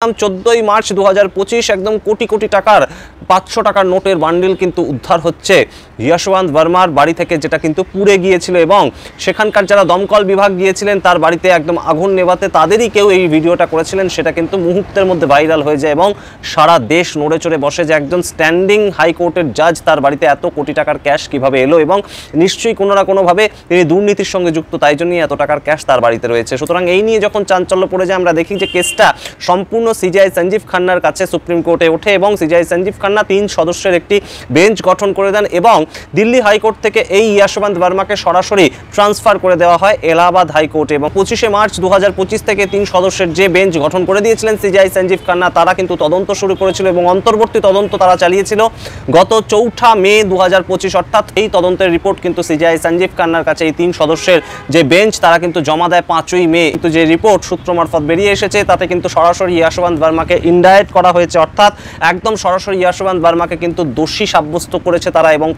14 March 2025 একদম কোটি কোটি টাকার 500 টাকার নোটের বান্ডিল কিন্তু উদ্ধার হচ্ছে যশবন্ত বর্মার বাড়ি থেকে, যেটা কিন্তু পুড়ে গিয়েছিল এবং সেখানকার যারা দমকল বিভাগ গিয়েছিলেন তার বাড়িতে একদম আগুন নেভাতে তাদেরই কেউ এই ভিডিওটা করেছিলেন। সেটা কিন্তু মুহূর্তের মধ্যে ভাইরাল হয়ে যায় এবং সারা দেশ নড়ে চড়ে বসে যে একজন স্ট্যান্ডিং হাইকোর্টের জাজ তার বাড়িতে এত কোটি টাকার ক্যাশ কিভাবে এলো এবং নিশ্চয়ই কোনো না কোনোভাবে তিনি দুর্নীতির সঙ্গে যুক্ত, তাই জন্যই এত টাকার ক্যাশ তার বাড়িতে রয়েছে। সুতরাং এই নিয়ে যখন চাঞ্চল্য পড়ে যায়, আমরা দেখি যে কেসটা সম্পূর্ণ সিজিআই সঞ্জীব খান্নার কাছে সুপ্রিম কোর্টে ওঠে এবং সিজিআই সঞ্জীব খান্না 3 সদস্যের একটি বেঞ্চ গঠন করে দেন এবং দিল্লি হাইকোর্ট থেকে এই যশবন্ত বর্মাকে সরাসরি ট্রান্সফার করে দেওয়া হয় এলাহাবাদ হাইকোর্টে। এবং 25 মার্চ 2025 থেকে 3 সদস্যের যে বেঞ্চ গঠন করে দিয়েছিলেন সিজিআই সঞ্জীব খান্না, তারা কিন্তু তদন্ত শুরু করেছিল এবং অন্তর্বর্তী তদন্ত তারা চালিয়েছিল গত 4 মে 2025, অর্থাৎ এই তদন্তের রিপোর্ট কিন্তু সিজিআই সঞ্জীব খান্নার কাছে এই 3 সদস্যের যে বেঞ্চ তারা কিন্তু জমা দেয় 5ই মে। কিন্তু যে রিপোর্ট সূত্র মারফত বেরিয়ে এসেছে তাতে কিন্তু সরাসরি যশবন্ত বর্মাকে ইনডাইরেক্ট করা হয়েছে, অর্থাৎ একদম সরাসরি যশবন্ত বর্মাকে কিন্তু দোষী সাব্যস্ত করেছে তারা এবং